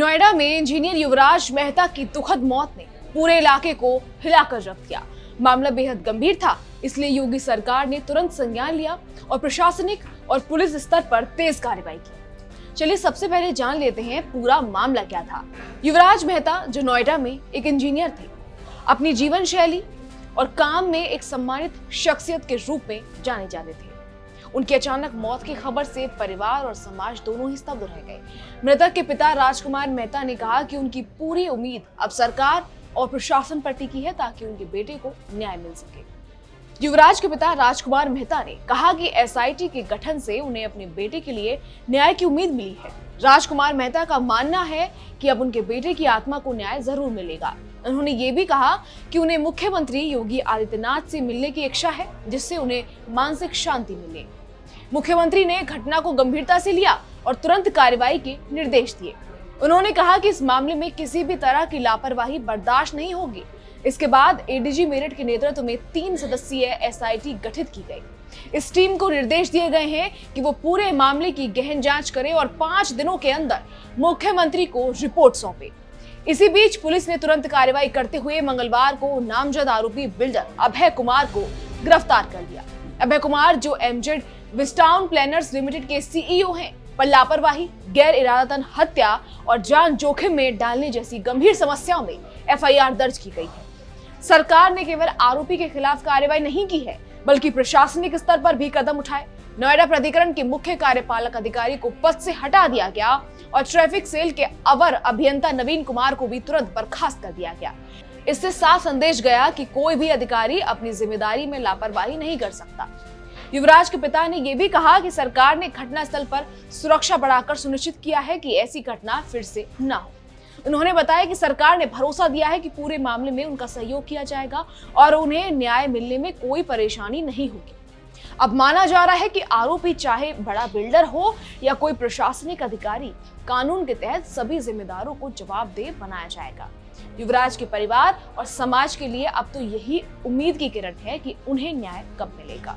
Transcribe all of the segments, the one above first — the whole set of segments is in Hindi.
नोएडा में इंजीनियर युवराज मेहता की दुखद मौत ने पूरे इलाके को हिलाकर रख दिया। मामला बेहद गंभीर था, इसलिए योगी सरकार ने तुरंत संज्ञान लिया और प्रशासनिक और पुलिस स्तर पर तेज कार्रवाई की। चलिए सबसे पहले जान लेते हैं पूरा मामला क्या था। युवराज मेहता जो नोएडा में एक इंजीनियर थे, अपनी जीवन शैली और काम में एक सम्मानित शख्सियत के रूप में जाने जाते थे। उनकी अचानक मौत की खबर से परिवार और समाज दोनों ही स्तब्ध रह गए। मृतक के पिता राजकुमार मेहता ने कहा कि उनकी पूरी उम्मीद अब सरकार और प्रशासन पर टिकी है ताकि उनके बेटे को न्याय मिल सके। युवराज के पिता राजकुमार मेहता ने कहा कि एसआईटी के गठन से उन्हें अपने बेटे के लिए न्याय की उम्मीद मिली है। राजकुमार मेहता का मानना है कि अब उनके बेटे की आत्मा को न्याय जरूर मिलेगा। उन्होंने ये भी कहा कि उन्हें मुख्यमंत्री योगी आदित्यनाथ से मिलने की इच्छा है, जिससे उन्हें मानसिक शांति मिले। मुख्यमंत्री ने घटना को गंभीरता से लिया और तुरंत कार्रवाई के निर्देश दिए। उन्होंने कहा कि इस मामले में किसी भी तरह की लापरवाही बर्दाश्त नहीं होगी। इसके बाद एडीजी मेरठ के नेतृत्व में 3 सदस्यीय एसआईटी गठित की गई। इस टीम को निर्देश दिए गए हैं कि वो पूरे मामले की गहन जांच करे और 5 दिनों के अंदर मुख्यमंत्री को रिपोर्ट सौंपे। इसी बीच पुलिस ने तुरंत कार्रवाई करते हुए मंगलवार को नामजद आरोपी बिल्डर अभय कुमार को गिरफ्तार कर लिया। अभय कुमार जो एमजेड विस्टाउन प्लानर्स लिमिटेड के सीईओ हैं, पर लापरवाही, गैर इरादतन हत्या और जान जोखिम में डालने जैसी गंभीर समस्याओं में एफआईआर दर्ज की गई है। सरकार ने केवल आरोपी के खिलाफ कार्रवाई नहीं की है, बल्कि प्रशासनिक स्तर पर भी कदम उठाए। नोएडा प्राधिकरण के मुख्य कार्यपालक अधिकारी को पद से हटा दिया गया और ट्रैफिक सेल के अवर अभियंता नवीन कुमार को भी तुरंत बर्खास्त कर दिया गया। इससे साफ संदेश गया कि कोई भी अधिकारी अपनी जिम्मेदारी में लापरवाही नहीं कर सकता। युवराज के पिता ने यह भी कहा कि सरकार ने घटनास्थल पर सुरक्षा बढ़ाकर सुनिश्चित किया है कि ऐसी घटना फिर से न हो। उन्होंने बताया कि सरकार ने भरोसा दिया है कि पूरे मामले में उनका सहयोग किया जाएगा और उन्हें न्याय मिलने में कोई परेशानी नहीं होगी। अब माना जा रहा है कि आरोपी चाहे बड़ा बिल्डर हो या कोई प्रशासनिक अधिकारी, कानून के तहत सभी जिम्मेदारों को जवाबदेह बनाया जाएगा। युवराज के परिवार और समाज के लिए अब तो यही उम्मीद की किरण है कि उन्हें न्याय कब मिलेगा।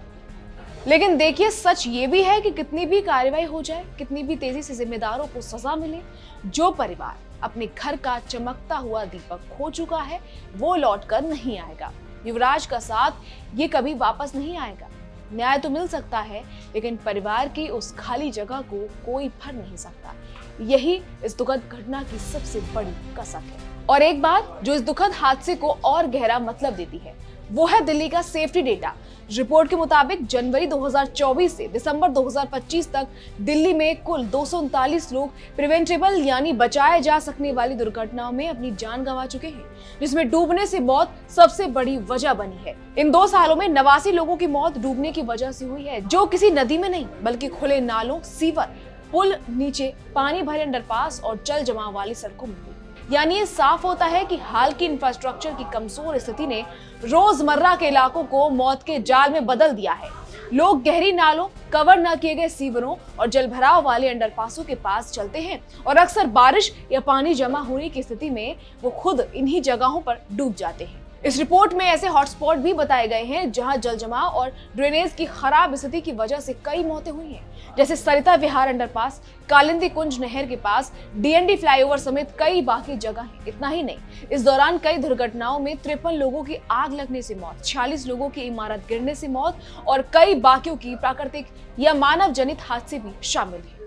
लेकिन देखिए, सच ये भी है कि कितनी भी कार्रवाई हो जाए, कितनी भी तेजी से जिम्मेदारों को सजा मिले, जो परिवार अपने घर का चमकता हुआ दीपक खो चुका है वो लौटकर नहीं आएगा। युवराज का साथ ये कभी वापस नहीं आएगा। न्याय तो मिल सकता है, लेकिन परिवार की उस खाली जगह को कोई भर नहीं सकता। यही इस दुखद घटना की सबसे बड़ी कसक है। और एक बात जो इस दुखद हादसे को और गहरा मतलब देती है, वो है दिल्ली का सेफ्टी डेटा। रिपोर्ट के मुताबिक जनवरी 2024 से दिसंबर 2025 तक दिल्ली में कुल 239 लोग प्रिवेंटेबल यानी बचाए जा सकने वाली दुर्घटनाओं में अपनी जान गंवा चुके हैं, जिसमें डूबने से मौत सबसे बड़ी वजह बनी है। इन 2 सालों में 89 लोगों की मौत डूबने की वजह से हुई है, जो किसी नदी में नहीं बल्कि खुले नालों, सीवर, पुल नीचे, पानी भरे अंडरपास और जल जमाव वाली सड़कों में हुई। यानी ये साफ होता है कि हाल की इंफ्रास्ट्रक्चर की कमजोर स्थिति ने रोजमर्रा के इलाकों को मौत के जाल में बदल दिया है। लोग गहरी नालों, कवर न किए गए सीवरों और जलभराव वाले अंडरपासों के पास चलते हैं और अक्सर बारिश या पानी जमा होने की स्थिति में वो खुद इन्हीं जगहों पर डूब जाते हैं। इस रिपोर्ट में ऐसे हॉटस्पॉट भी बताए गए हैं जहां जल जमाव और ड्रेनेज की खराब स्थिति की वजह से कई मौतें हुई हैं, जैसे सरिता विहार अंडरपास, कालिंदी कुंज नहर के पास, डीएनडी फ्लाईओवर समेत कई बाकी जगह हैं। इतना ही नहीं, इस दौरान कई दुर्घटनाओं में 53 लोगों की आग लगने से मौत, 46 लोगों की इमारत गिरने से मौत और कई बाकियों की प्राकृतिक या मानव जनित हादसे भी शामिल हैं।